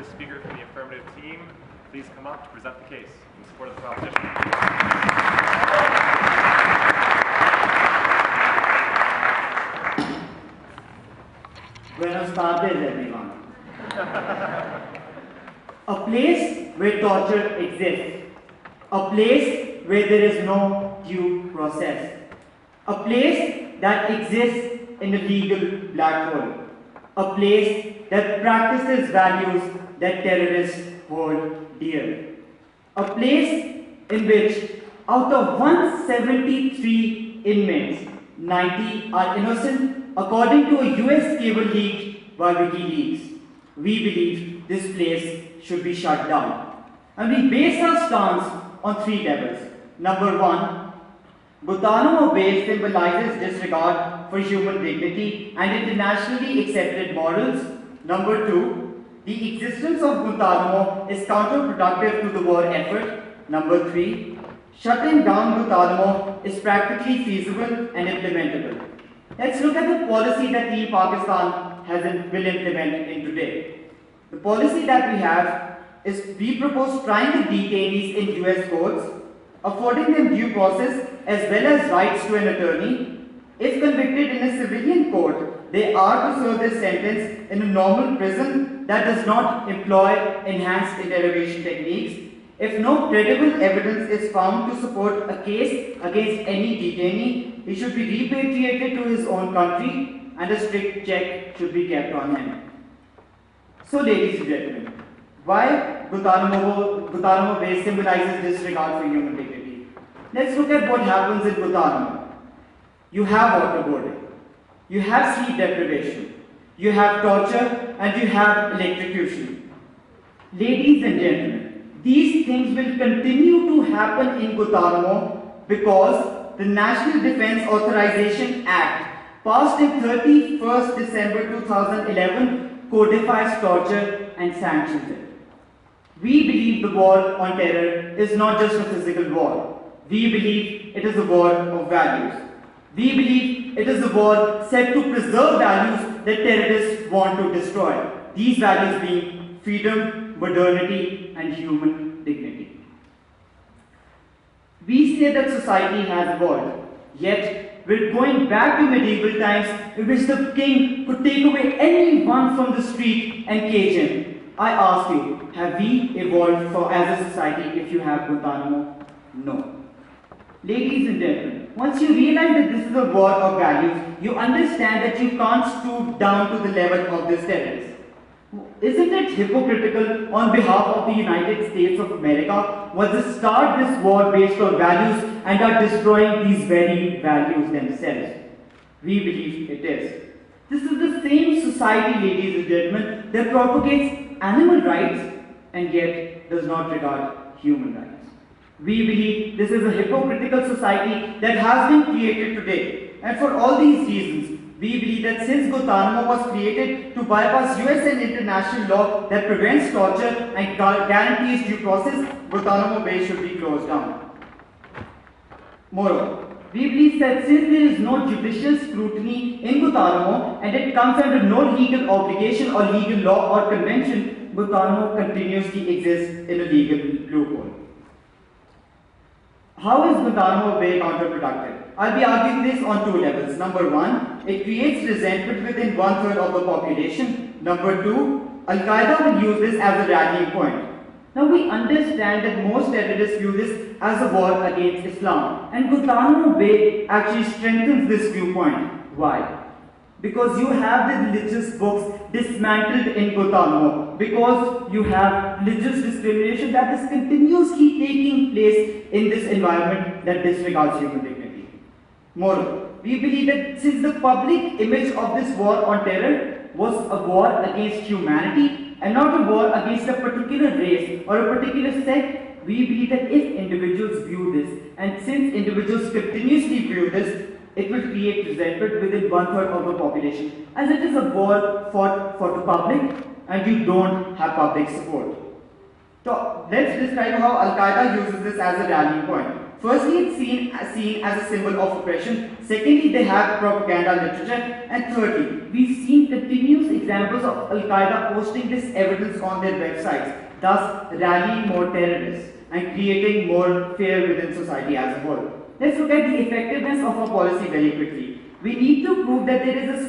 first speaker from the affirmative team please come up to present the case in support of the proposition? Buenos tardes, everyone. A place where torture exists. A place where there is no due process. A place that exists in a legal black hole. A place that practices values that terrorists hold dear. A place in which out of 173 inmates, 90 are innocent according to a US cable leak by WikiLeaks. We believe this place should be shut down. And we base our stance on 3 levels. Number 1, Guantanamo Bay symbolizes disregard for human dignity and internationally accepted morals. Number 2, the existence of Guantanamo is counterproductive to the war effort. Number 3, shutting down Guantanamo is practically feasible and implementable. Let's look at the policy that Team Pakistan will implement in today. The policy that we have is we propose trying the detainees in US courts, affording them due process as well as rights to an attorney. If convicted in a civilian court, they are to serve their sentence in a normal prison that does not employ enhanced interrogation techniques. If no credible evidence is found to support a case against any detainee, he should be repatriated to his own country and a strict check should be kept on him. So, ladies and gentlemen, why Guantanamo Bay symbolizes disregard for human dignity? Let's look at what happens in Guantanamo. You have waterboarding, you have sleep deprivation, you have torture, and you have electrocution. Ladies and gentlemen, these things will continue to happen in Guantanamo because the National Defense Authorization Act, passed in 31st December 2011, codifies torture and sanctions it. We believe the war on terror is not just a physical war. We believe it is a war of values. We believe it is a war set to preserve values that terrorists want to destroy. These values being freedom, modernity, and human dignity. We say that society has evolved, yet we're going back to medieval times in which the king could take away anyone from the street and cage him. I ask you, have we evolved as a society if you have Guantanamo? No. Ladies and gentlemen, once you realize that this is a war of values, you understand that you can't stoop down to the level of this terrorist. Isn't it hypocritical on behalf of the United States of America was to start this war based on values and are destroying these very values themselves? We believe it is. This is the same society, ladies and gentlemen, that propagates animal rights and yet does not regard human rights. We believe this is a hypocritical society that has been created today. And for all these reasons, we believe that since Guantanamo was created to bypass US and international law that prevents torture and guarantees due process, Guantanamo Bay should be closed down. Moreover, we believe that since there is no judicial scrutiny in Guantanamo and it comes under no legal obligation or legal law or convention, Guantanamo continuously exists in a legal loophole. How is Guantanamo Bay counterproductive? I'll be arguing this on 2 levels. Number 1, it creates resentment within 1/3 of the population. Number 2, Al-Qaeda will use this as a rallying point. Now we understand that most terrorists view this as a war against Islam, and Guantanamo Bay actually strengthens this viewpoint. Why? Because you have the religious books dismantled in Guantanamo, because you have religious discrimination that is continuously taking place in this environment that disregards human dignity. Moreover, we believe that since the public image of this war on terror was a war against humanity and not a war against a particular race or a particular sect, we believe that if individuals view this, and since individuals continuously view this, it will create resentment within 1/3 of the population, as it is a war fought for the public and you don't have public support. So let's describe how Al-Qaeda uses this as a rallying point. Firstly, it's seen as a symbol of oppression. Secondly, they have propaganda literature. And thirdly, we've seen continuous examples of Al-Qaeda posting this evidence on their websites, thus rallying more terrorists and creating more fear within society as a whole. Let's look at the effectiveness of our policy very quickly. We need to prove that there is a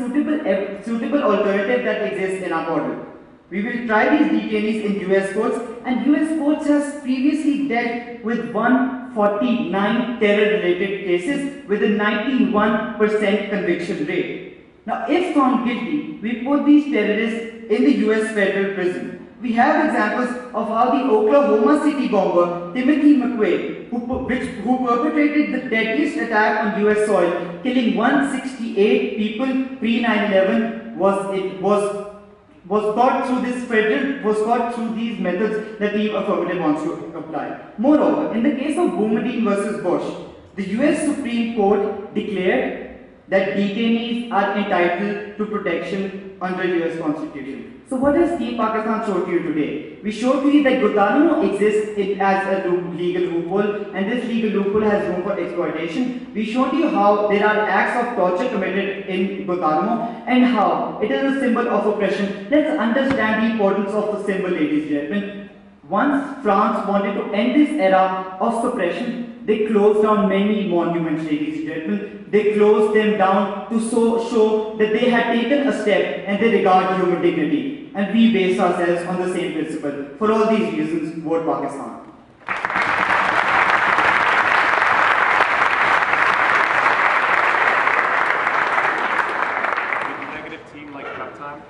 suitable alternative that exists in our model. We will try these detainees in US courts, and US courts has previously dealt with 149 terror-related cases with a 91% conviction rate. Now, if found guilty, we put these terrorists in the US federal prison. We have examples of how the Oklahoma City bomber Timothy McVeigh, who perpetrated the deadliest attack on US soil, killing 168 people pre-9/11, was caught through these methods that the affirmative wants to apply. Moreover, in the case of Boumediene versus Bush, the US Supreme Court declared that detainees are entitled to protection under US Constitution. So what does Team Pakistan show to you today? We show to you that Guantanamo exists as a legal loophole, and this legal loophole has room for exploitation. We show to you how there are acts of torture committed in Guantanamo and how it is a symbol of oppression. Let's understand the importance of the symbol, ladies and gentlemen. Once France wanted to end this era of suppression, they closed down many monuments, ladies and gentlemen. They closed them down to show that they had taken a step and they regard human dignity. And we base ourselves on the same principle. For all these reasons, vote Pakistan. Would the negative team like prep time?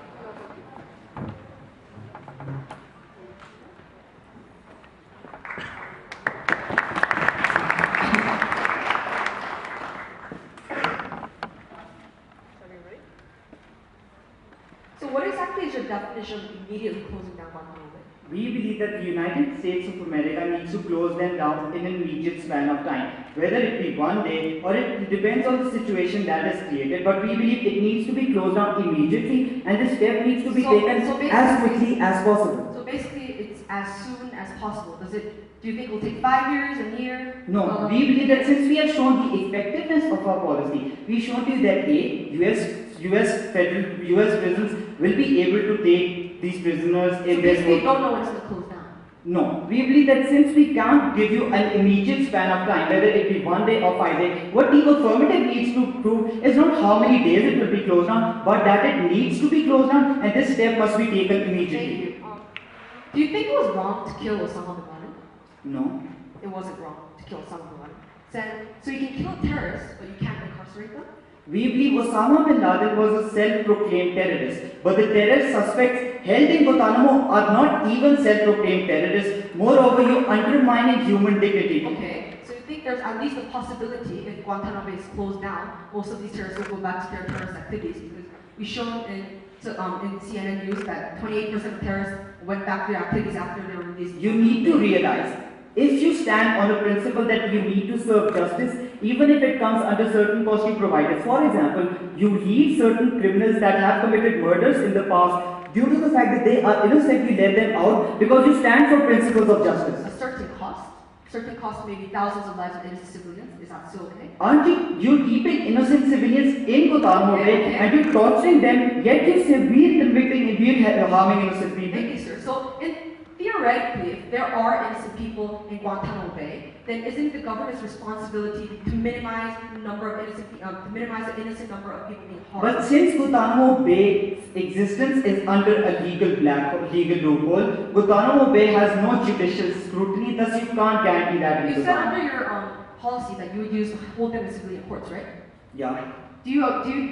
So what exactly is your definition of immediately closing down Guantanamo Bay? We believe that the United States of America needs to close them down in an immediate span of time, whether it be one day or it depends on the situation that is created, but we believe it needs to be closed down immediately and the step needs to be taken as quickly as possible. So basically it's as soon as possible. Do you think it will take 5 years, a year? No, we believe that since we have shown the effectiveness of our policy, we showed you that US prisons will be able to take these prisoners in their we don't know when it's going to close down. No, we believe that since we can't give you an immediate span of time, whether it be 1 day or 5 days, what the affirmative needs to prove is not how many days it will be closed down, but that it needs to be closed down and this step must be taken immediately. Thank you. Do you think it was wrong to kill Osama bin Laden? No. It wasn't wrong to kill Osama bin Laden. So you can kill terrorists, but you can't incarcerate them? We believe Osama bin Laden was a self-proclaimed terrorist, but the terrorist suspects held in Guantanamo are not even self-proclaimed terrorists. Moreover, you're undermining human dignity. Okay, so you think there's at least a possibility if Guantanamo Bay is closed down, most of these terrorists will go back to their terrorist activities, because we shown in CNN News that 28% of terrorists went back to their activities after they were released. You need to realize, if you stand on the principle that you need to serve justice, even if it comes under certain costs you provided. For example, you leave certain criminals that have committed murders in the past due to the fact that they are innocent, you let them out because you stand for principles of justice. A certain cost, maybe thousands of lives of innocent civilians, is that still okay? Aren't you keeping innocent civilians in Guantanamo Bay and you're torturing them, yet you say we're harming innocent people? Thank you, sir. So, theoretically, if there are innocent people in Guantanamo Bay, then isn't it the government's responsibility to minimize the number of the innocent number of people being harmed? But since Guantanamo Bay's existence is under a legal loophole, Guantanamo Bay has no judicial scrutiny, thus you can't guarantee that. You said under your policy that you would hold them in civilian courts, right? Yeah. Do you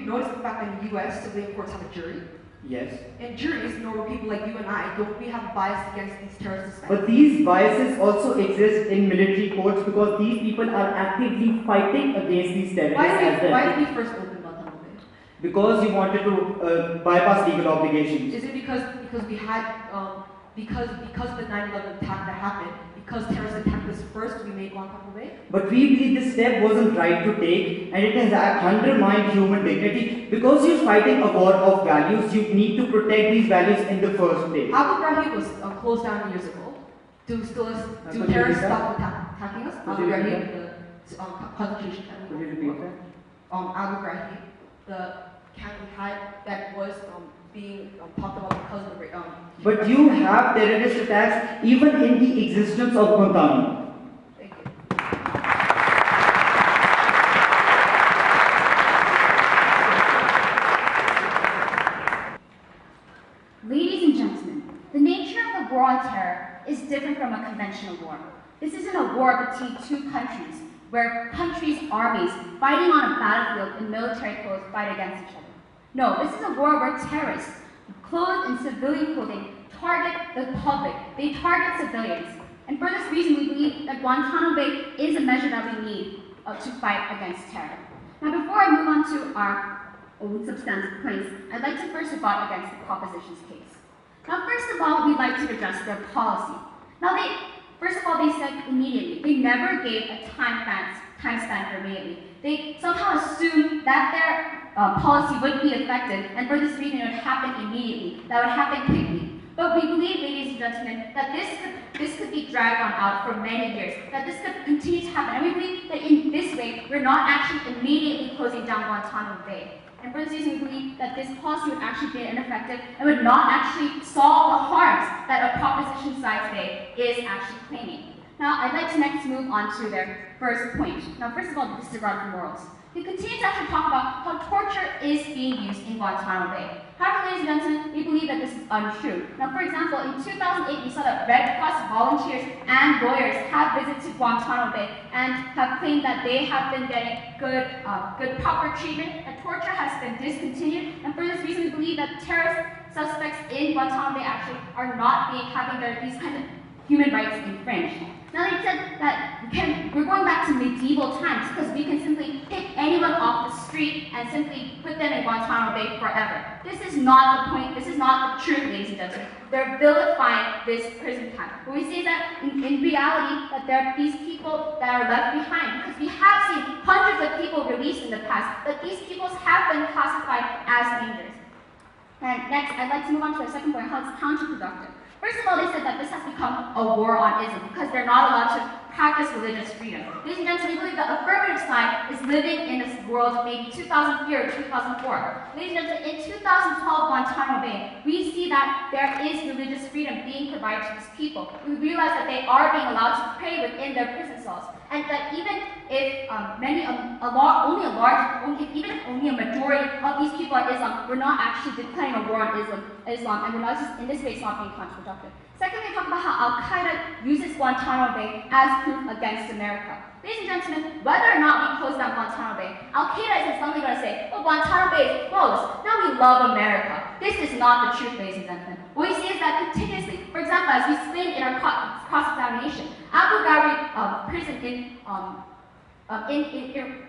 notice the fact that in the US, civilian courts have a jury? Yes. And juries, normal people like you and I, don't we have bias against these terrorist suspects? But these biases also exist in military courts because these people are actively fighting against these terrorists as well. Why did we first open Guantanamo Bay? Because you wanted to bypass legal obligations. Is it because we had because of the 9/11 attack that happened? Because terrorists attacked us first, we made Guantanamo Bay? But we believe this step wasn't right to take and it has undermined human dignity. Because you're fighting a war of values, you need to protect these values in the first place. Abu Ghraib was closed down years ago. Do terrorists stop attacking us? Abu Ghraib, concentration camp. Could you repeat that? Abu Ghraib, the camp we had that was being talked about because of the But you have terrorist attacks even in the existence of Guantanamo. Thank you. Ladies and gentlemen, the nature of the war on terror is different from a conventional war. This isn't a war between two countries, where countries' armies fighting on a battlefield in military clothes fight against each other. No, this is a war where terrorists, clothed in civilian clothing, target the public. They target civilians. And for this reason, we believe that Guantanamo Bay is a measure that we need to fight against terror. Now, before I move on to our own substantive points, I'd like to first rebut against the proposition's case. Now, first of all, we'd like to address their policy. Now, first of all, they said immediately. They never gave a time span for immediately. They somehow assumed that their policy would be effective, and for this reason, it would happen immediately. That would happen quickly. But we believe, ladies and gentlemen, that this could be dragged on out for many years, that this could continue to happen. And we believe that in this way, we're not actually immediately closing down Guantanamo Bay. And for this reason, we believe that this policy would actually be ineffective and would not actually solve the harms that a proposition side today is actually claiming. Now, I'd like to next move on to their first point. Now, first of all, the disregard for morals. We continue to actually talk about how torture is being used in Guantanamo Bay. However, ladies and gentlemen, we believe that this is untrue. Now, for example, in 2008, we saw that Red Cross volunteers and lawyers have visited Guantanamo Bay and have claimed that they have been getting good proper treatment, that torture has been discontinued, and for this reason, we believe that terrorist suspects in Guantanamo Bay actually are not having these kind of human rights infringed. Now, they said that we're going back to medieval times because we can simply pick anyone off the street and simply put them in Guantanamo Bay forever. This is not the point. This is not the truth, ladies and gentlemen. They're vilifying this prison camp. But we see that in reality, that there are these people that are left behind, because we have seen hundreds of people released in the past, that these people have been classified as dangerous. And next, I'd like to move on to our second point, how it's counterproductive. First of all, they said that this has become a war on ism because they're not allowed to practice religious freedom. Ladies and gentlemen, we believe the affirmative side is living in this world maybe 2003 or 2004. Ladies and gentlemen, in 2012 Guantanamo Bay, we see that there is religious freedom being provided to these people. We realize that they are being allowed to pray within their prison cells, and that even if only a majority of these people are Islam, we're not actually declaring a war on Islam, and we're not just in this way, it's not being counterproductive. Secondly, we talk about how Al-Qaeda uses Guantanamo Bay as proof against America. Ladies and gentlemen, whether or not we close down Guantanamo Bay, Al-Qaeda isn't suddenly going to say, oh, Guantanamo Bay is closed, now we love America. This is not the truth, ladies and gentlemen. What we see is that continuously, for example, as we explained in our cross-examination, Abu Ghraib prison in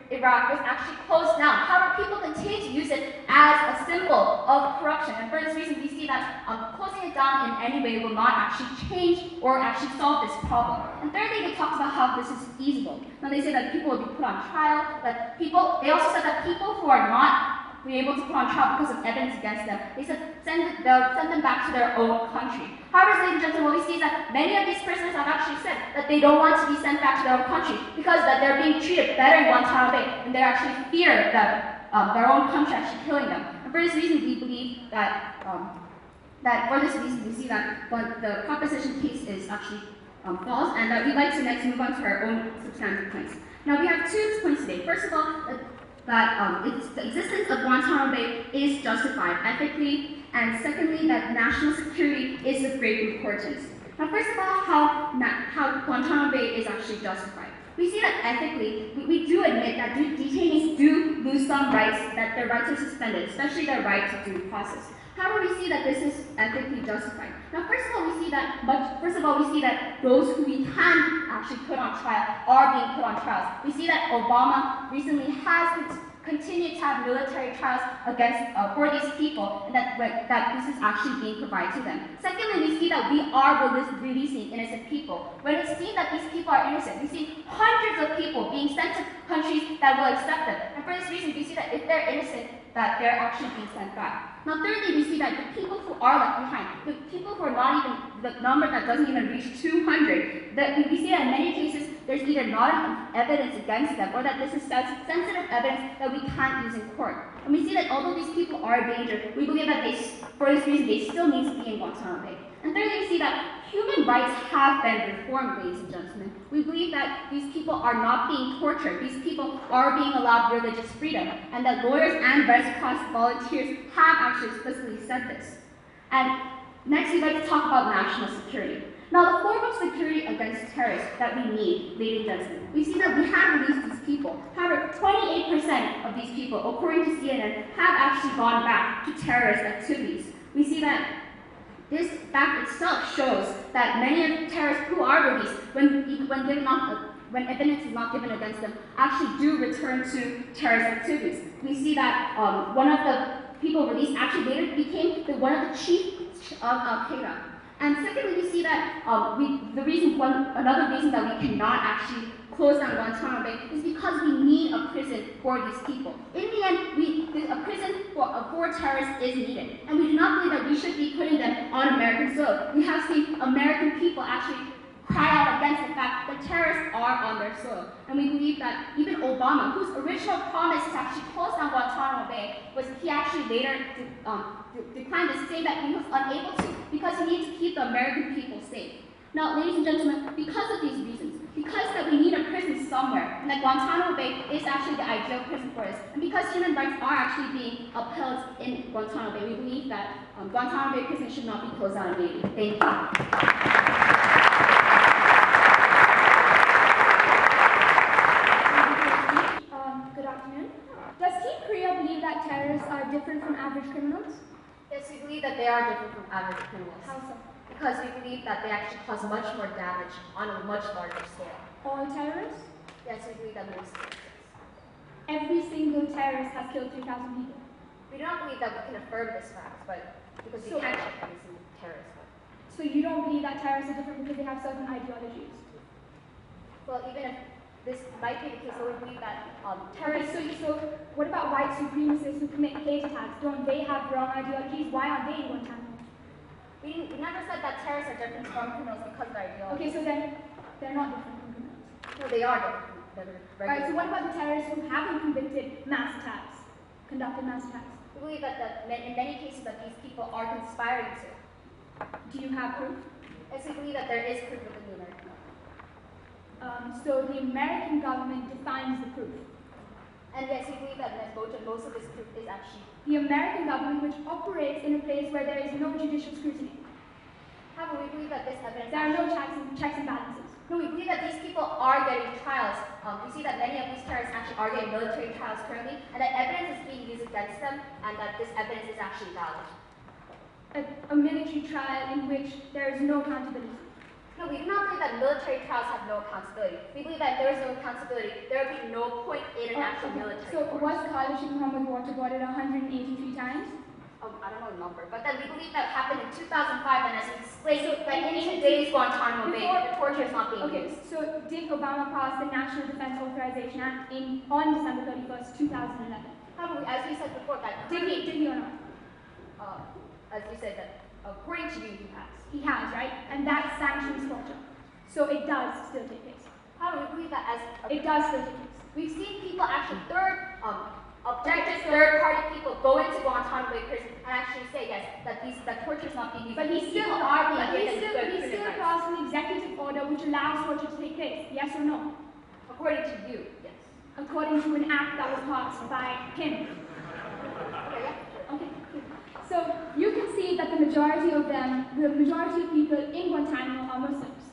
Iraq was actually closed down. However, people continue to use it as a symbol of corruption. And for this reason, we see that closing it down in any way will not actually change or actually solve this problem. And thirdly, they talked about how this is feasible. Now they say that people will be put on trial, they also said that people who are not be able to put on trial because of evidence against them, they said they'll send them back to their own country. However, ladies and gentlemen, what we see is that many of these prisoners have actually said that they don't want to be sent back to their own country because that they're being treated better in Guantanamo Bay, and they actually fear that their own country actually killing them. And for this reason, we believe that for this reason, we see that the proposition case is actually false, and that we'd like to next move on to our own substantive points. Now, we have 2 points today. First of all, that the existence of Guantanamo Bay is justified ethically, and secondly, that national security is of great importance. Now, first of all, how Guantanamo Bay is actually justified. We see that ethically, we do admit that detainees do lose some rights, that their rights are suspended, especially their right to due process. However, we see that this is ethically justified. Now, first of all, we see that those who we can actually put on trial are being put on trials. We see that Obama recently has continued to have military trials against for these people, and that this is actually being provided to them. Secondly, we see that we are releasing innocent people. When it's seen that these people are innocent, we see hundreds of people being sent to countries that will accept them. And for this reason, we see that if they're innocent, that they're actually being sent back. Now, thirdly, we see that the people who are left behind, the people who are not even, the number that doesn't even reach 200, that we see that in many cases, there's either not enough evidence against them or that this is sensitive evidence that we can't use in court. And we see that although these people are a danger, we believe that for this reason, they still need to be in Guantanamo Bay. And thirdly, we see that human rights have been reformed, ladies and gentlemen. We believe that these people are not being tortured. These people are being allowed religious freedom, and that lawyers and Red Cross volunteers have actually explicitly said this. And next, we'd like to talk about national security. Now, the form of security against terrorists that we need, ladies and gentlemen, we see that we have released these people. However, 28% of these people, according to CNN, have actually gone back to terrorist activities. We see that this fact itself shows that many of the terrorists who are released, when evidence is not given against them, actually do return to terrorist activities. We see that one of the people released actually later became one of the chiefs of Al-Qaeda. And secondly, we see that another reason that we cannot actually close down Guantanamo Bay is because we need a prison for these people. In the end, a prison for terrorists is needed, and we do not believe that we should be putting them on American soil. We have seen American people actually cry out against the fact that terrorists are on their soil. And we believe that even Obama, whose original promise to actually close down Guantanamo Bay, he actually later declined to say that he was unable to because he needs to keep the American people safe. Now, ladies and gentlemen, because of these reasons, because that we need a prison somewhere, and that Guantanamo Bay is actually the ideal prison for us, and because human rights are actually being upheld in Guantanamo Bay, we believe that Guantanamo Bay prison should not be closed down immediately. Thank you. Good afternoon. Does Team Korea believe that terrorists are different from average criminals? Yes, we believe that they are different from average criminals. How so? Because we believe that they actually cause much more damage on a much larger scale. All terrorists? Yes, we believe that most cases. Every single terrorist has killed 3,000 people. We do not believe that we can affirm this fact, but because we can't check every single terrorist. So you don't believe that terrorists are different because they have certain ideologies? Well, even if this might be the case, so we believe that Terrorists. terrorists. So what about white supremacists who commit hate attacks? Don't they have wrong ideologies? Why aren't they in Guantanamo? We never said that terrorists are different from criminals because of their ideology. Okay, so then they're not different from criminals. No, they are different. Alright, so what about the terrorists who haven't conducted mass attacks? We believe that in many cases that these people are conspiring to. Do you have proof? Yes, we believe that there is proof within the American government. So the American government defines the proof. And yes, we believe that most of this proof is actually. The American government, which operates in a place where there is no judicial scrutiny. However, we believe that this evidence. There are no checks and balances. No, we believe that these people are getting trials. We see that many of these terrorists actually are getting military trials currently, and that evidence is being used against them, and that this evidence is actually valid. A military trial in which there is no accountability. No, we do not believe that military trials have no accountability. We believe that if there is no accountability, there would be no point in an actual military. So was Khalid Muhammad waterboarded 183 times? I don't know the number, but then we believe that happened in 2005, and as we explained, that in today's Guantanamo Bay, the torture is not being used. So did Obama pass the National Defense Authorization Act on December 31st, 2011? However, as we said before, that did he or not? As we said, that according to you, he has. He has, right? And that sanctions torture. So it does still take place. However, we believe that as it does still take place. We've seen people actually objective third-party people go into Guantanamo Bay prison and actually say yes, that torture is not being used. But he still passed an executive order which allows torture to take place. Yes or no? According to you, yes. According to an act that was passed by him. Okay. So you can see that the majority of people in Guantanamo are Muslims.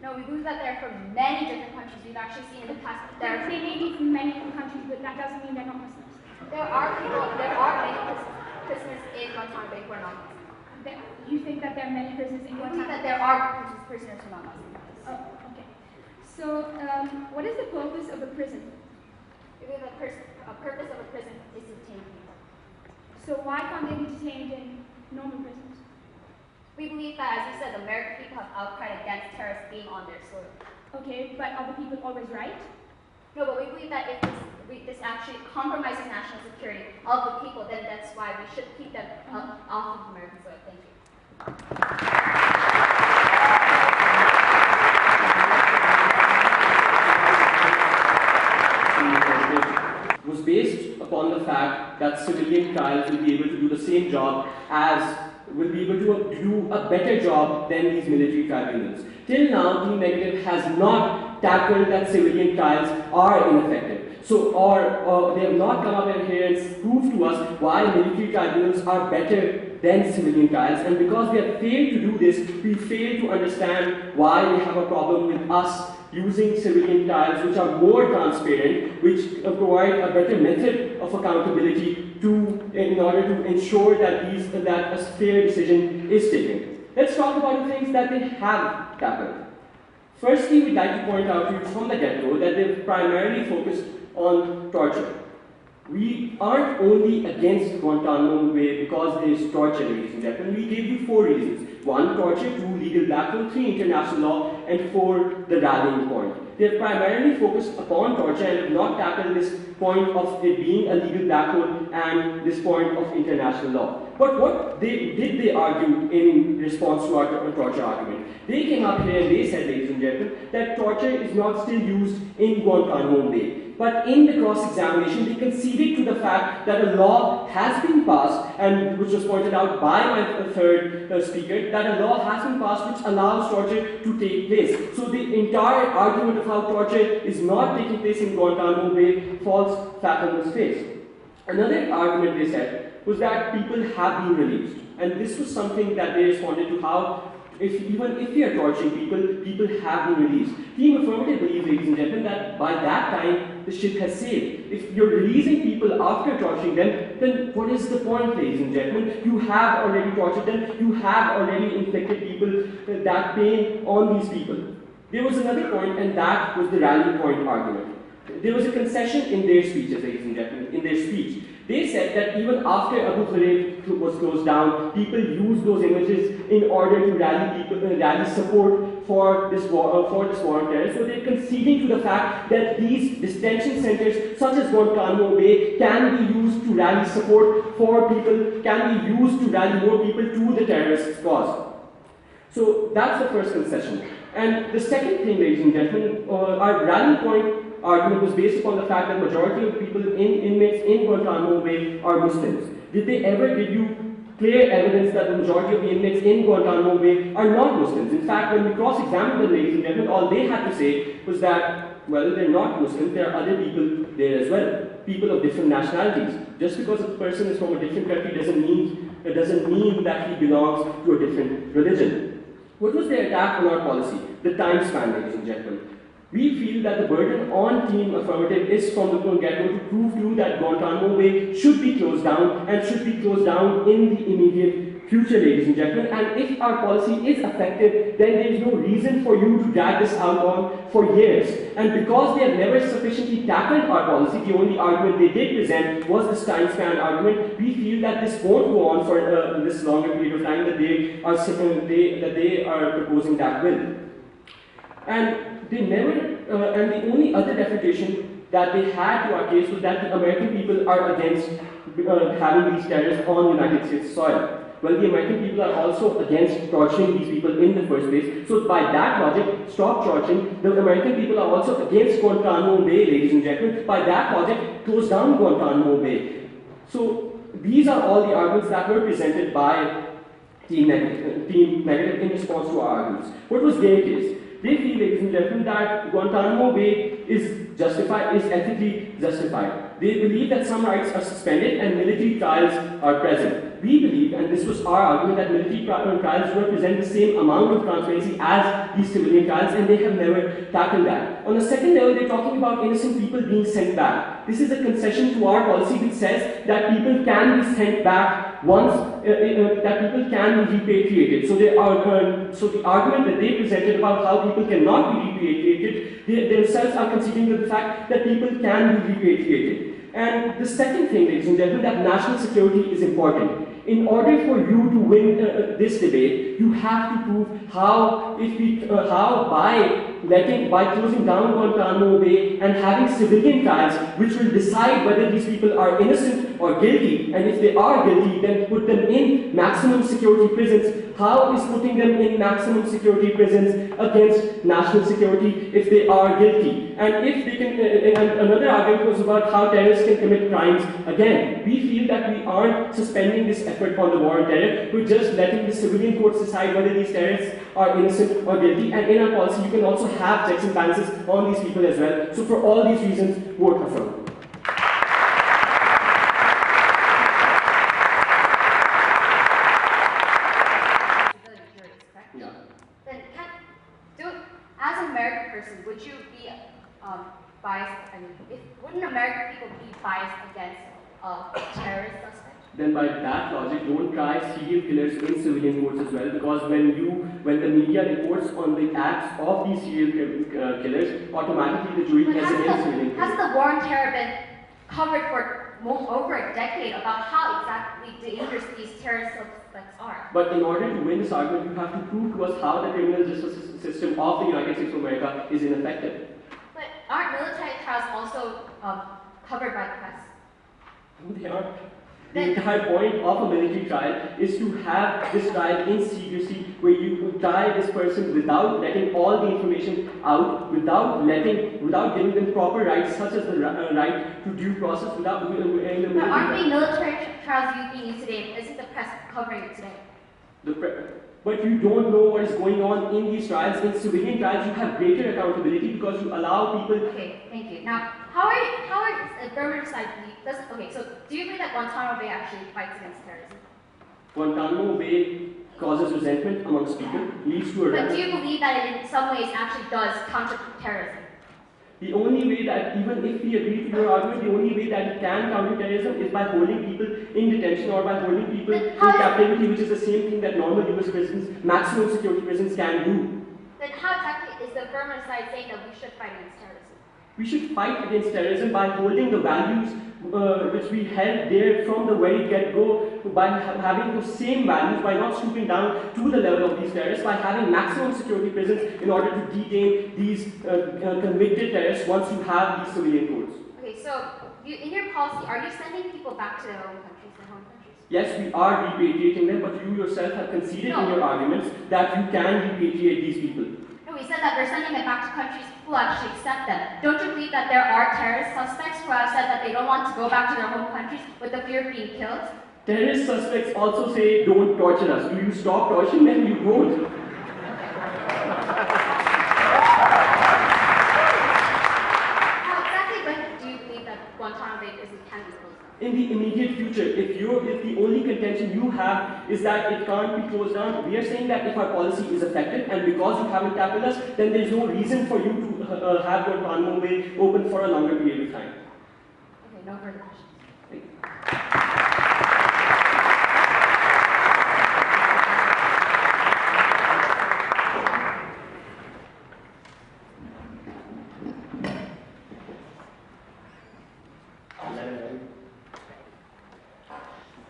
No, we believe that they're from many different countries. We've actually seen in the past that they may be from many different countries, but that doesn't mean they're not Muslims. There are many prisoners in Guantanamo Bay who are not Muslims. You think that there are many prisoners in Guantanamo? We believe that there are prisoners who are not Muslims. Oh, okay. So, what is the purpose of a prison? We believe the purpose of a prison is to detain people. So why can't they be detained in normal prisons? We believe that, as you said, the American people have outcried against terrorists being on their soil. Okay, but are the people always right? No, but we believe that if this actually compromises national security of the people, then that's why we should keep them off of American soil. Thank you. the fact that civilian trials will be able to do the same job will be able to do a better job than these military tribunals. Till now, Team Negative has not tackled that civilian trials are ineffective. So, or they have not come up here and proved to us why military tribunals are better than civilian trials. And because they have failed to do this, we fail to understand why we have a problem with us using civilian trials which are more transparent, which provide a better method of accountability in order to ensure that a fair decision is taken. Let's talk about the things that they have tackled. Firstly, we'd like to point out to you from the get-go that they've primarily focused on torture. We aren't only against Guantanamo Bay because there is torture, ladies and gentlemen. We gave you 4 reasons. 1, torture, 2, legal black hole, 3, international law, and 4, the rallying point. They have primarily focused upon torture and have not tackled this point of it being a legal black hole and this point of international law. But what did they argue in response to our torture argument? They came up here and they said, ladies and gentlemen, that torture is not still used in Guantanamo Bay. But in the cross-examination, they conceded to the fact that a law has been passed, and which was pointed out by my third speaker, that a law has been passed which allows torture to take place. So the entire argument of how torture is not taking place in Guantanamo Bay falls flat on its face. Another argument they said was that people have been released. And this was something that they responded to how even if we are torturing people have been released. Team Affirmative believes, ladies and gentlemen, that by that time the ship has sailed. If you're releasing people after torturing them, then what is the point, ladies and gentlemen? You have already tortured them, you have already inflicted people that pain on these people. There was another point, and that was the rallying point argument. There was a concession in their speeches, ladies and gentlemen, in their speech. They said that even after Abu Ghraib was closed down, people used those images in order to rally support for this war on terror. So they're conceding to the fact that these detention centers, such as Guantanamo Bay, can be used to rally support for people, can be used to rally more people to the terrorist cause. So that's the first concession. And the second thing, ladies and gentlemen, our rallying point argument was based upon the fact that majority of people inmates in Guantanamo Bay are Muslims. Did they ever give you clear evidence that the majority of the inmates in Guantanamo Bay are not Muslims? In fact, when we cross-examined them, ladies and gentlemen, all they had to say was that, well, they're not Muslims, there are other people there as well, people of different nationalities. Just because a person is from a different country doesn't mean that he belongs to a different religion. What was their attack on our policy? The time span, ladies and gentlemen. We feel that the burden on Team Affirmative is from the get-go to prove to you that Guantanamo Bay should be closed down and should be closed down in the immediate future, ladies and gentlemen. And if our policy is effective, then there is no reason for you to drag this out on for years. And because they have never sufficiently tackled our policy, the only argument they did present was this time span argument. We feel that this won't go on for this longer period of time that they are proposing that will. And they never, and the only other refutation that they had to our case was that the American people are against having these terrorists on United States soil. Well, the American people are also against torturing these people in the first place. So by that logic, stop torturing. The American people are also against Guantanamo Bay, ladies and gentlemen. By that logic, close down Guantanamo Bay. So these are all the arguments that were presented by Team Negative in response to our arguments. What was their case? They feel, ladies and gentlemen, that Guantanamo Bay is justified, is ethically justified. They believe that some rights are suspended and military trials are present. We believe, and this was our argument, that military trials represent the same amount of transparency as these civilian trials, and they have never tackled that. On the second level, they're talking about innocent people being sent back. This is a concession to our policy which says that people can be sent back once, that people can be repatriated. So the argument that they presented about how people cannot be repatriated, they themselves are conceding to the fact that people can be repatriated. And the second thing, ladies and gentlemen, that national security is important. In order for you to win this debate, debate. You have to prove how by closing down Guantanamo Bay and having civilian trials which will decide whether these people are innocent or guilty, and if they are guilty, then put them in maximum security prisons. How is putting them in maximum security prisons against national security if they are guilty? And if they can, and another argument was about how terrorists can commit crimes. Again, we feel that we aren't suspending this effort on the war on terror. We're just letting the civilian courts decide whether these terrorists are innocent or guilty. And in our policy, you can also have checks and balances on these people as well. So for all these reasons, vote affirm. As an American person, would you be biased? I mean, wouldn't American people be biased against terrorist suspects? Then by that logic, don't try serial killers in civilian courts as well, because when the media reports on the acts of these serial killers, automatically the jury gets against civilian killers. Has the war on terror been covered for over a decade about how exactly dangerous these terrorist suspects are? But in order to win this argument, you have to prove to us how the criminal justice system of the United States of America is ineffective. But aren't military trials also covered by the press? No, they aren't. The entire point of a military trial is to have this trial in secrecy, where you try this person without letting all the information out, without giving them proper rights, such as the right to due process, But aren't the military trials being used today? Isn't the press covering it today? But you don't know what is going on in these trials. In civilian trials, you have greater accountability because you allow people. Okay, thank you. Now, how are the government side? Okay, so do you believe that Guantanamo Bay actually fights against terrorism? Guantanamo Bay causes resentment amongst people, leads to a. But do you believe that it in some ways actually does counter terrorism? The only way that, even if we agree to your argument, the only way that it can counter terrorism is by holding people in detention or by holding people in captivity, which is the same thing that normal US prisons, maximum security prisons can do. Then how exactly is the government side saying that we should fight against terrorism? We should fight against terrorism by holding the values which we held there from the very get-go, by having those same values, by not stooping down to the level of these terrorists, by having maximum security prisons in order to detain these convicted terrorists once you have these civilian courts. Okay, so in your policy, are you sending people back to their own countries, their home countries? Yes, we are repatriating them, but you yourself have conceded in your arguments that you can repatriate these people. No, we said that we're sending them back to countries who actually accept them. Don't you believe that there are terrorist suspects who have said that they don't want to go back to their home countries with the fear of being killed? Terrorist suspects also say, don't torture us. Do you stop torturing them? You won't. How exactly when do you believe that Guantanamo Bay can be closed down? In the immediate future, if the only contention you have is that it can't be closed down, we are saying that if our policy is effective and because you haven't tackled us, then there's no reason for you to have Guantanamo Bay open for a longer period of time. Okay, no further questions. Thank you.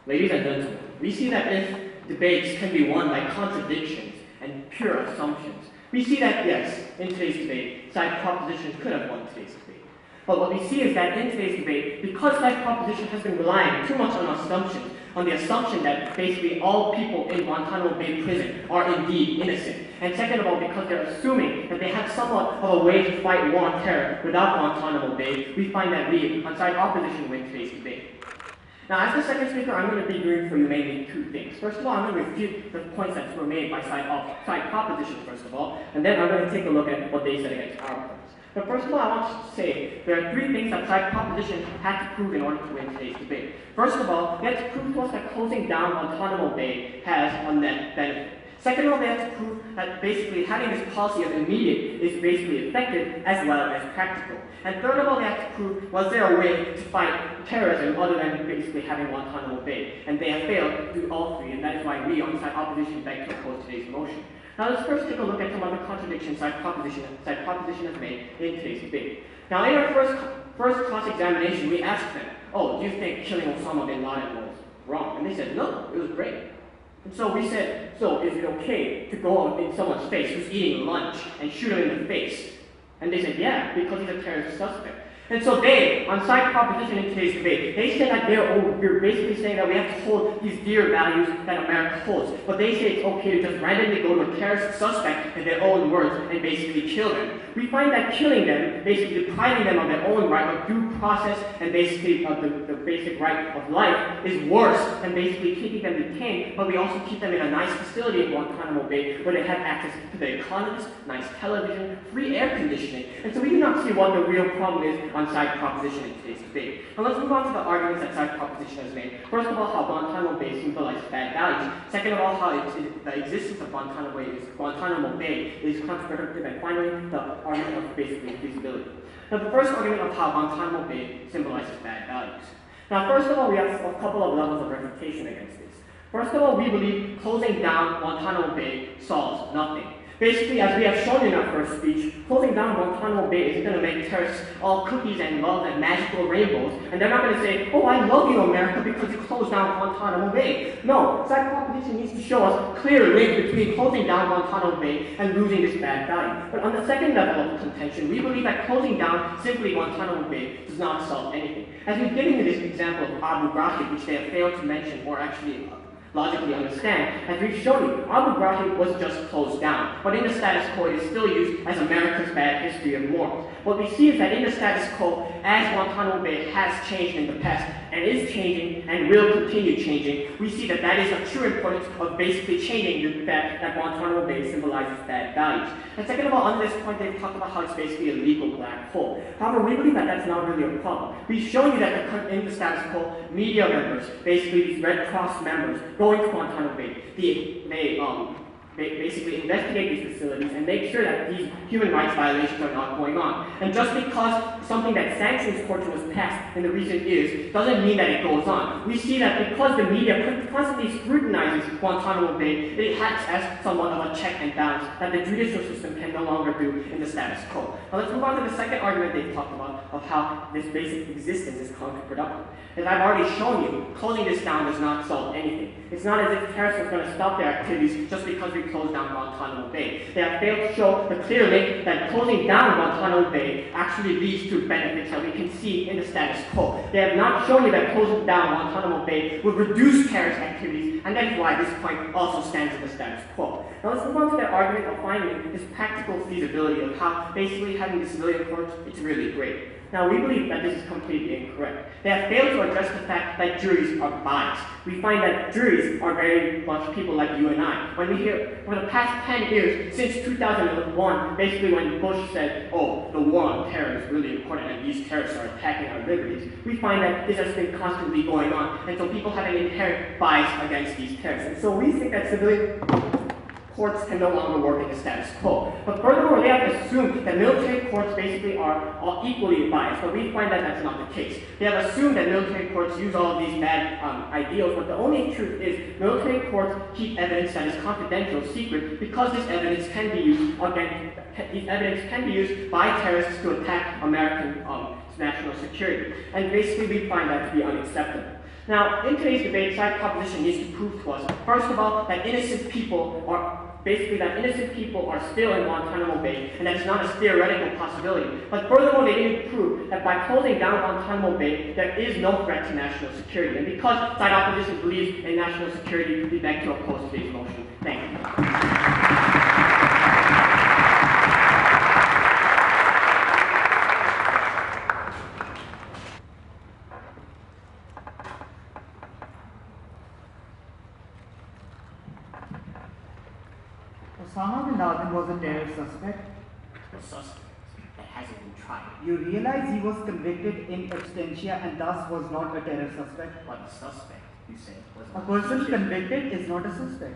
Ladies and gentlemen, we see that if debates can be won by contradictions and pure assumptions, we see that, yes, in today's debate, side proposition could have won today's debate. But what we see is that in today's debate, because side proposition has been relying too much on assumptions, on the assumption that basically all people in Guantanamo Bay prison are indeed innocent, and second of all, because they're assuming that they have somewhat of a way to fight war on terror without Guantanamo Bay, we find that we, on side opposition, win today's debate. Now, as the second speaker, I'm going to be doing for you mainly two things. First of all, I'm going to refute the points that were made by side proposition, first of all, and then I'm going to take a look at what they said against our points. But first of all, I want to say there are three things that side proposition had to prove in order to win today's debate. First of all, they had to prove to us that closing down Guantanamo Bay has a net benefit. Second of all, they have to prove that basically having this policy of immediate is basically effective as well as practical. And third of all, they have to prove, was there a way to fight terrorism other than basically having Guantanamo Bay? And they have failed to do all three, and that is why we on side opposition beg to oppose today's motion. Now let's first take a look at some of the contradictions side proposition has made in today's debate. Now in our first cross-examination, we asked them, oh, do you think killing Osama bin Laden was wrong? And they said, no, it was great. And so we said, so is it okay to go in someone's face who's eating lunch and shoot him in the face? And they said, yeah, because he's a terrorist suspect. And so they, on side proposition in today's debate, they said that we're basically saying that we have to hold these dear values that America holds. But they say it's okay to just randomly go to a terrorist suspect in their own words and basically kill them. We find that killing them, basically depriving them of their own right of due process and basically of the basic right of life is worse than basically keeping them detained, but we also keep them in a nice facility in Guantanamo Bay where they have access to their economies, nice television, free air conditioning. And so we do not see what the real problem is on side proposition in today's debate. Now let's move on to the arguments that side proposition has made. First of all, how Guantanamo Bay symbolizes bad values. Second of all, how the existence of Guantanamo Bay is counterproductive. And finally, the argument of basically feasibility. Now the first argument of how Guantanamo Bay symbolizes bad values. Now first of all, we have a couple of levels of refutation against this. First of all, we believe closing down Guantanamo Bay solves nothing. Basically, as we have shown in our first speech, closing down Guantanamo Bay isn't going to make terrorists all cookies and love and magical rainbows, and they're not going to say, oh, I love you, America, because you closed down Guantanamo Bay. No, side proposition needs to show us a clear link between closing down Guantanamo Bay and losing this bad value. But on the second level of contention, we believe that closing down simply Guantanamo Bay does not solve anything. As we've given you this example of Abu Ghraib, which they have failed to mention or actually logically understand, as we've shown you, Abu Ghraib was just closed down, but in the status quo it is still used as America's bad history of morals. What we see is that in the status quo, as Guantanamo Bay has changed in the past, and is changing, and will continue changing, we see that that is a true importance of basically changing the fact that Guantanamo Bay symbolizes bad values. And second of all, on this point, they've talked about how it's basically a legal black hole. However, we believe that that's not really a problem. We've shown you that in the status quo, media members, basically these Red Cross members, going to Guantanamo Bay, they basically investigate these facilities and make sure that these human rights violations are not going on. And just because something that sanctions torture was passed in the recent years doesn't mean that it goes on. We see that because the media constantly scrutinizes Guantanamo Bay, it acts as somewhat of a check and balance that the judicial system can no longer do in the status quo. Now let's move on to the second argument they've talked about of how this basic existence is counterproductive. As I've already shown you, closing this down does not solve anything. It's not as if terrorists are going to stop their activities just because we close down Guantanamo Bay. They have failed to show the clear link that closing down Guantanamo Bay actually leads to benefits that we can see in the status quo. They have not shown you that closing down Guantanamo Bay would reduce terrorist activities, and that is why this point also stands in the status quo. Now let's move on to their argument of finding this practical feasibility of how basically having the civilian courts, it's really great. Now, we believe that this is completely incorrect. They have failed to address the fact that juries are biased. We find that juries are very much people like you and I. When we hear, for the past 10 years, since 2001, basically when Bush said, oh, the war on terror is really important and these terrorists are attacking our liberties, we find that this has been constantly going on. And so people have an inherent bias against these terrorists. And so we think that civilian courts can no longer work in the status quo. But furthermore, they have assumed that military courts basically are all equally biased, but we find that that's not the case. They have assumed that military courts use all of these bad ideals, but the only truth is military courts keep evidence that is confidential, secret, because this evidence can be used by terrorists to attack American national security. And basically, we find that to be unacceptable. Now, in today's debate, side proposition needs to prove to us, first of all, that innocent people are still in Guantanamo Bay, and that's not a theoretical possibility. But furthermore, they didn't prove that by closing down Guantanamo Bay, there is no threat to national security. And because side opposition believes in national security, we beg to oppose today's motion. Thank you. Osama bin Laden was a terrorist suspect. A suspect that hasn't been tried. You realize he was convicted in absentia and thus was not a terrorist suspect? But a suspect, you said, was A person convicted is not a suspect.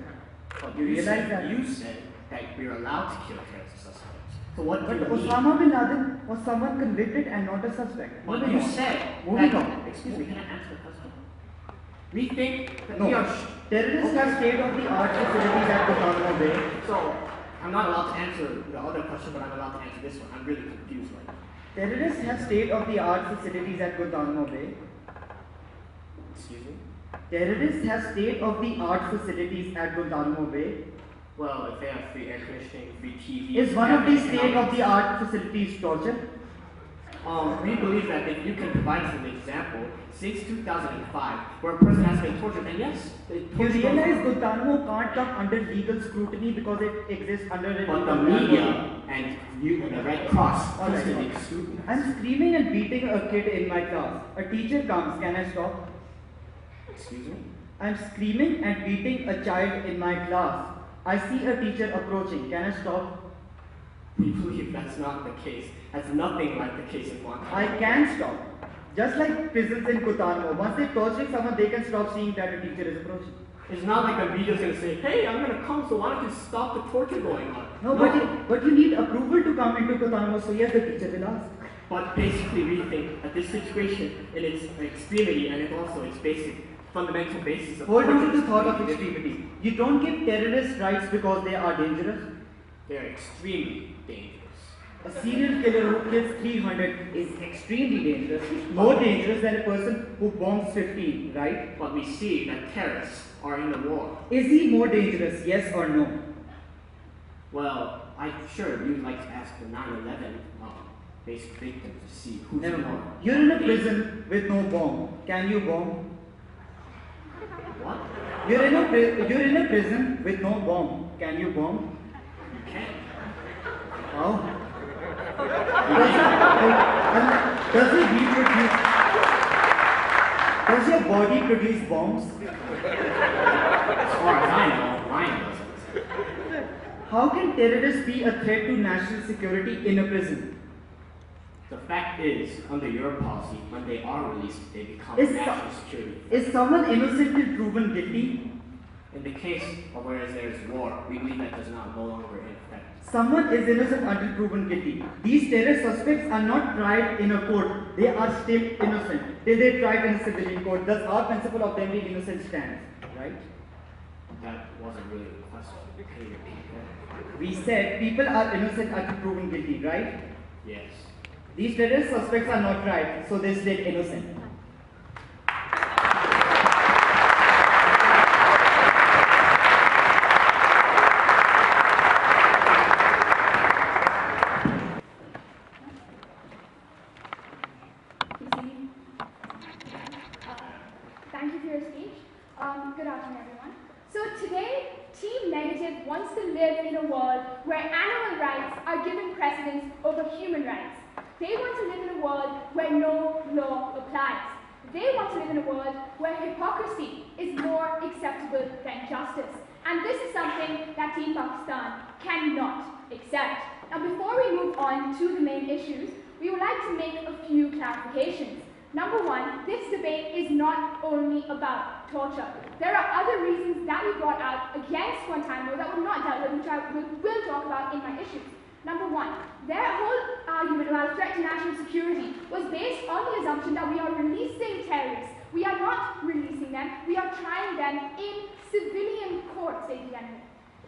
But you realize that? You said that we're allowed to kill terrorist suspects. So what But do you mean? Osama bin Laden was someone convicted and not a suspect. But you said Moving that, on. excuse me, can I answer the question? We think that No. we are Terrorists have state-of-the-art facilities at Guantanamo Bay. So, I'm not allowed to answer the other question, but I'm allowed to answer this one. I'm really confused right now. Terrorists have state-of-the-art facilities at Guantanamo Bay. Excuse me? Terrorists have state-of-the-art facilities at Guantanamo Bay. Well, if they have free air conditioning, free TV... Is one of these state-of-the-art facilities torture? We believe that if you can provide us an example, since 2005, where a person has been tortured, and yes, you realize Guantanamo can't come under legal scrutiny because it exists under a but the media and you and the Red Cross constantly scrutinize. I'm screaming and beating a kid in my class. A teacher comes, can I stop? Excuse me? I'm screaming and beating a child in my class. I see a teacher approaching, can I stop? We believe that's not the case. That's nothing like the case in Guantanamo. I can stop. Just like prisons in Guantanamo, once they torture someone, they can stop seeing that a teacher is approaching. It's not like the media's going to say, hey, I'm going to come, so why don't you stop the torture going on? No. But you need approval to come into Guantanamo, so yes, the teacher will ask. But basically, we think that this situation, in its extremity and also its basic, fundamental basis of... Hold on to the thought of extremity. You don't give terrorists rights because they are dangerous. They are extremely dangerous. A serial killer who kills 300 is extremely dangerous, more dangerous than a person who bombs 15, right? But we see that terrorists are in the war. Is he more dangerous, yes or no? Well, I'm sure you'd like to ask the 9/11 basic victims to see who's Never more. mind. You're in a prison with no bomb. Can you bomb? What? You're in a prison with no bomb. Can you bomb? You can't. How? Does it reproduce? Does your body produce bombs? As far as I know, mine doesn't. How can terrorists be a threat to national security in a prison? The fact is, under your policy, when they are released, they become Is national security. Is someone innocent till proven guilty? In the case of whereas there is war, we believe that does not no longer in effect. Someone is innocent until proven guilty. These terrorist suspects are not tried in a court. They are still innocent till they tried in a civilian court. Thus, our principle of them being innocent stands, right? That wasn't really the question. Can you repeat that? We said people are innocent until proven guilty, right? Yes. These terrorist suspects are not tried, so they're still innocent. Thank you for your speech. Good afternoon, everyone. So today, Team Negative wants to live in a world where animal rights are given precedence over human rights. They want to live in a world where no law applies. They want to live in a world where hypocrisy is more acceptable than justice. And this is something that Team Pakistan cannot accept. Now, before we move on to the main issues, we would like to make a few clarifications. Number one, this debate is not only about torture. There are other reasons that we brought out against Guantanamo that were not dealt with, which I will talk about in my issues. Number one, their whole argument about a threat to national security was based on the assumption that we are releasing terrorists. We are not releasing them, we are trying them in civilian courts, ladies and gentlemen.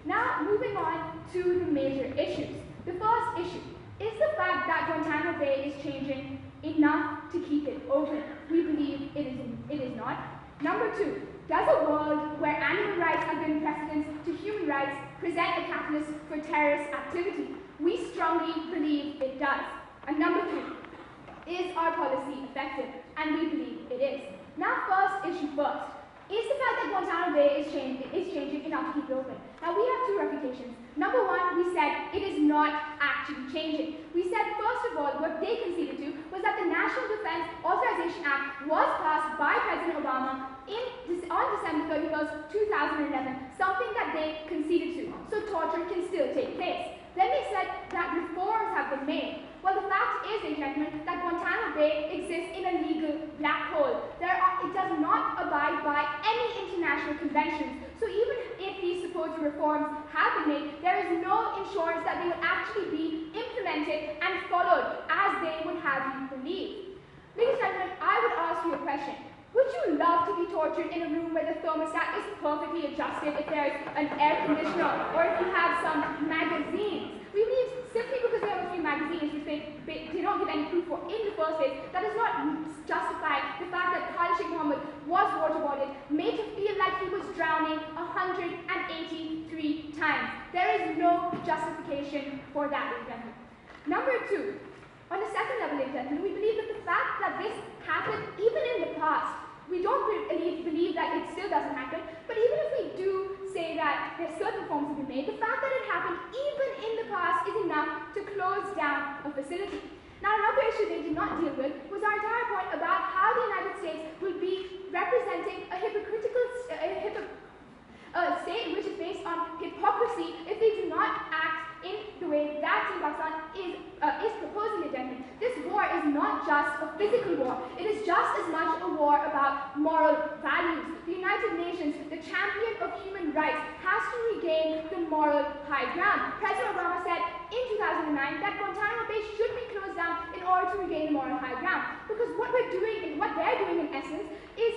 Now, moving on to the major issues. The first issue is the fact that Guantanamo Bay is changing enough to keep it open. We believe it is not. Number two, does a world where animal rights are given precedence to human rights present a catalyst for terrorist activity? We strongly believe it does. And number three, is our policy effective? And we believe it is. Now, first issue first. Is the fact that Guantanamo Bay is changing enough to keep it open? Now, we have two refutations. Number one, we said it is not actually changing. We said, first of all, what they conceded to was that the National Defense Authorization Act was passed by President Obama on December 31st, 2011, something that they conceded to. So torture can still take place. Then they said that reforms have been made. Well, the fact is, ladies and gentlemen, that Guantanamo Bay exists in a legal black hole. It does not abide by any international conventions. So even if these supposed reforms have been made, there is no assurance that they will actually be implemented and followed as they would have you believe. Ladies and gentlemen, I would ask you a question. Would you love to be tortured in a room where the thermostat is perfectly adjusted if there's an air conditioner or if you have some magazines? We believe simply because they have a few magazines which they don't give any proof for in the first place, that does not justify the fact that polishing Mohammed was waterboarded, made to feel like he was drowning 183 times. There is no justification for that, ladies and gentlemen. Number two, on the second level, ladies and gentlemen, we believe that the fact that this happened even in the past, we don't believe that it still doesn't happen, but even if we do say that there's certain forms to be made, the fact that it happened even in the past is enough to close down a facility. Now, another issue they did not deal with was our entire point about how the United States will be representing a hypocritical state which is based on hypocrisy if they do not act in the way that Team Pakistan is proposing it. This war is not just a physical war. It is just as much a war about moral values. The United Nations, the champion of human rights, has to regain the moral high ground. President Obama said in 2009 that Guantanamo Bay should be closed down in order to regain the moral high ground. Because what they're doing in essence is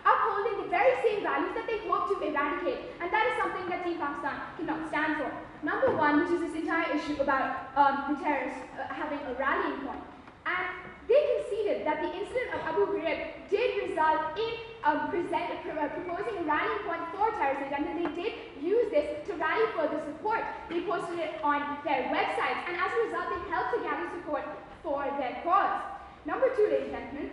upholding the very same values that they hope to eradicate. And that is something that Team Pakistan cannot stand for. Number one, which is this entire issue about the terrorists having a rallying point. And they conceded that the incident of Abu Ghraib did result in proposing a rallying point for terrorists, and then they did use this to rally further support. They posted it on their websites, and as a result, they helped to gather support for their cause. Number two, ladies and gentlemen,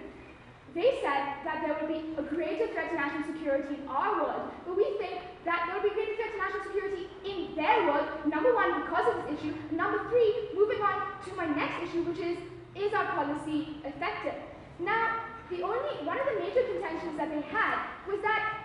they said that there will be a greater threat to national security in our world, but we think that there will be a greater threat to national security in their world, number one, because of this issue, number three, moving on to my next issue, which is our policy effective? Now, one of the major contentions that they had was that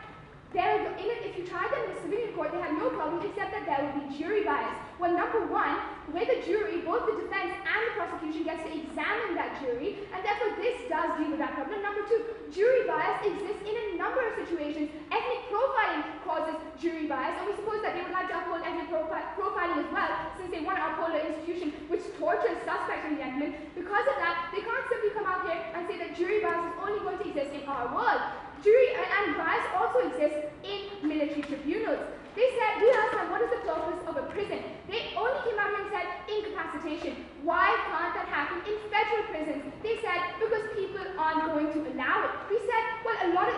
if you tried them in a civilian court, they had no problem except that there would be jury bias. Well, number one, with a jury, both the defense and the prosecution gets to examine that jury, and therefore this does deal with that problem. Number two, jury bias exists in a number of situations. Ethnic profiling causes jury bias, and we suppose that they would like to uphold ethnic profiling as well, since they want to uphold an institution which tortures suspects and gentlemen. Because of that, they can't simply come out here and say that jury bias is only going to exist in our world. Jury and bias also exists in military tribunals. They said, we asked them, what is the purpose of a prison? They only came out here and said, incapacitation. Why can't that happen in federal prisons? They said, because people aren't going to allow it. We said, well, a large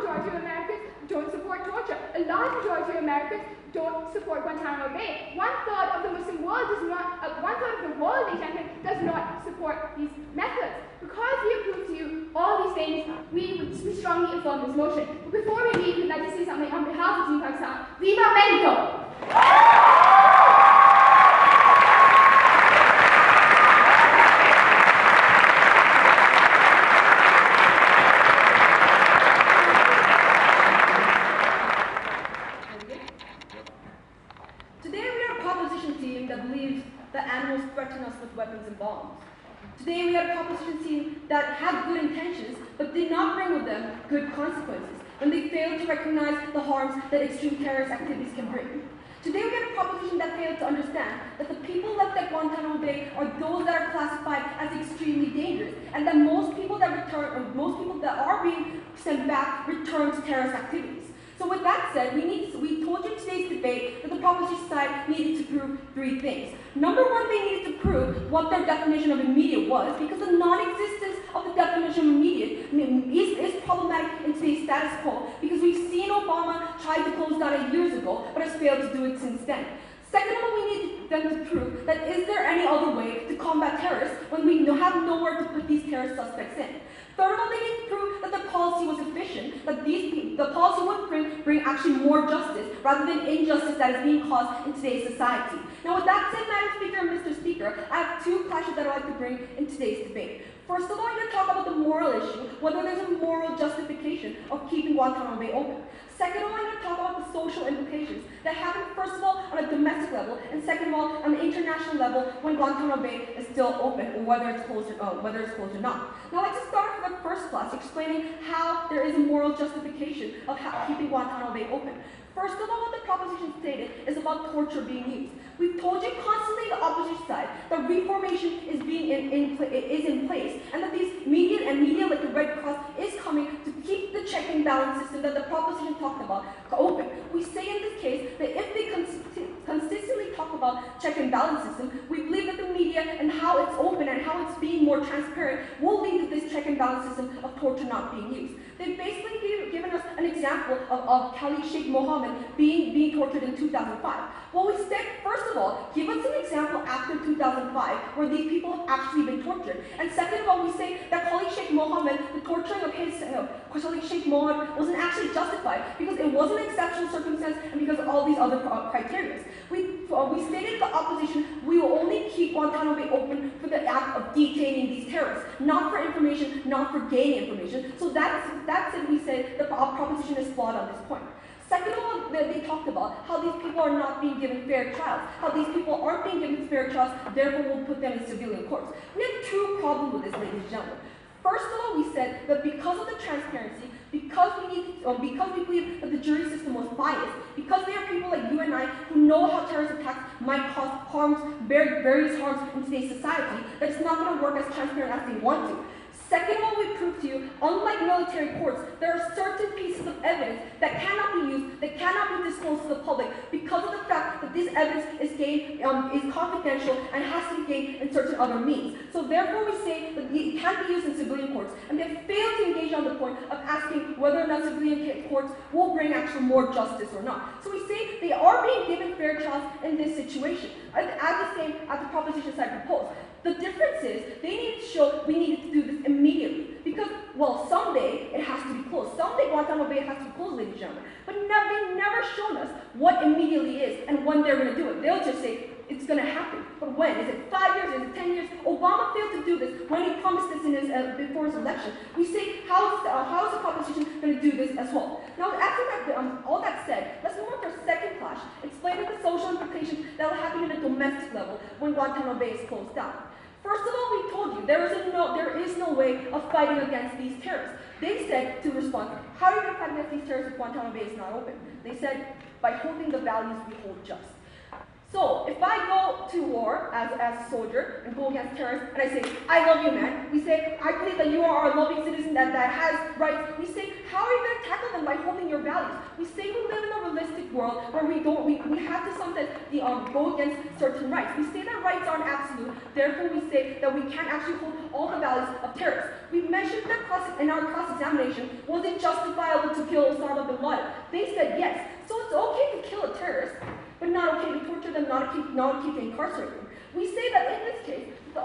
majority of Americans don't support torture. A large majority of Americans don't support Guantanamo Bay. One-third of the Muslim world does not, one-third of the world, does not support these methods. Because we approve to you all these things, we strongly affirm this motion. But before we leave, we'd like to say something on behalf of Team Pakistan. Viva Mexico! Today we are a proposition team that believes that animals threaten us with weapons and bombs. Today we are a proposition team that have good intentions, but did not bring with them good consequences when they fail to recognize the harms that extreme terrorist activities can bring. Today we are a proposition that failed to understand that the people left at Guantanamo Bay are those that are classified as extremely dangerous, and that most people that are being sent back return to terrorist activities. So with that said, we told you in today's debate that the proposition side needed to prove three things. Number one, they needed to prove what their definition of immediate was, because the non-existence of the definition of immediate is problematic in today's status quo, because we've seen Obama try to close down years ago, but has failed to do it since then. Second of all, we need them to prove that is there any other way to combat terrorists when we have nowhere to put these terrorist suspects in. Third of all, they need to prove that the policy was efficient, that the policy would bring actually more justice rather than injustice that is being caused in today's society. Now with that said, Madam Speaker and Mr. Speaker, I have two clashes that I'd like to bring in today's debate. First of all, I'm going to talk about the moral issue, whether there's a moral justification of keeping Guantanamo Bay open. Second of all, I'm going to talk about the social implications that happen, first of all, on a domestic level, and second of all, on the international level when Guantanamo Bay is still open, or whether it's closed or not. Now, let's just start with the first class, explaining how there is a moral justification of keeping Guantanamo Bay open. First of all, what the proposition stated is about torture being used. We've told you constantly, the opposition side, that reformation is in place, and that these media like the Red Cross is coming to keep the check and balance system that the proposition talked about open. We say in this case that if they consistently talk about check and balance system, we believe that the media and how it's open and how it's being more transparent will lead to this check and balance system of torture not being used. They've basically given us an example of Khalid Sheikh Mohammed being tortured in 2005. Well, we said, first of all, give us an example after 2005 where these people have actually been tortured. And second of all, we say that Khalid Sheikh Mohammed, the torturing of Khalid Sheikh Mohammed wasn't actually justified because it was an exceptional circumstance and because of all these other criteria. We stated in the opposition, we will only keep Guantanamo Bay open for the act of detaining these terrorists, not for information, not for gaining information. So that's it. We say the proposition is flawed on this point. Second of all, they talked about how these people are not being given fair trials, how these people aren't being given fair trials, therefore we'll put them in civilian courts. We have two problems with this, ladies and gentlemen. First of all, we said that because of the transparency, because we believe that the jury system was biased, because there are people like you and I who know how terrorist attacks might cause various harms in today's society, that it's not going to work as transparent as they want to. Second of all, we proved to you, unlike military courts, there are certain pieces of evidence that cannot be used, that cannot be disclosed to the public because of the fact that this evidence is confidential and has to be gained in certain other means. So therefore we say that it can't be used in civilian courts, and they failed to engage on the point of asking whether or not civilian courts will bring actual more justice or not. So we say they are being given fair trials in this situation, as the proposition side proposed. The difference is they need to show we needed to do this immediately because, well, someday it has to be closed. Someday Guantanamo Bay has to be closed, ladies and gentlemen. But they've never shown us what immediately is and when they're going to do it. They'll just say it's going to happen. But when? Is it 5 years? Is it 10 years? Obama failed to do this when he promised this in his, before his election. We say, how is the proposition going to do this as well? Now, after that, all that said, let's move on to our second clash, explaining the social implications that will happen at a domestic level when Guantanamo Bay is closed down. First of all, we told you there is no way of fighting against these terrorists. They said to respond, how are you going to fight against these terrorists if Guantanamo Bay is not open? They said, by holding the values we hold just. So, if I go to war as a soldier and go against terrorists and I say, I love you, man, we say, I believe that you are a loving citizen that has rights. We say, how are you going to tackle them by holding your values? We say we live in a realistic world where we have to sometimes go against certain rights. We say that rights aren't absolute, therefore we say that we can't actually hold all the values of terrorists. We mentioned that in our cross-examination, was it justifiable to kill Osama bin Laden? They said yes. So it's okay to kill a terrorist, but not okay to torture them, not okay to incarcerate them. We say that in this case, the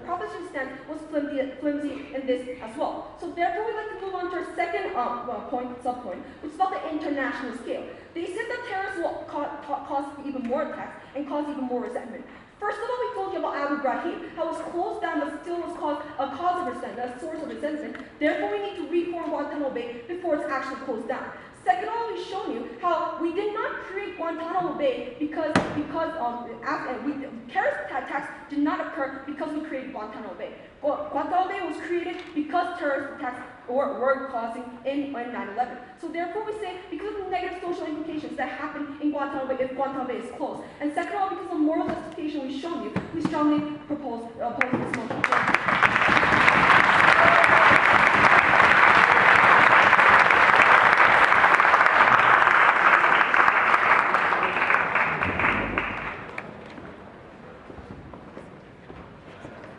proposition stance was flimsy in this as well. So therefore, we'd like to move on to our second subpoint, which is about the international scale. They said that terrorists will cause even more attacks and cause even more resentment. First of all, we told you about Abu Ghraib, how it was closed down but still was a cause of resentment, a source of resentment. Therefore, we need to reform Guantanamo Bay before it's actually closed down. Second of all, we've shown you how we did not create Guantanamo Bay because terrorist attacks did not occur because we created Guantanamo Bay. Guantanamo Bay was created because terrorist attacks were causing in 9/11. So therefore, we say because of the negative social implications that happen in Guantanamo Bay if Guantanamo Bay is closed, and second of all, because of moral justification we've shown you, we strongly oppose this motion.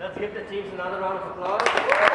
Let's give the teams another round of applause.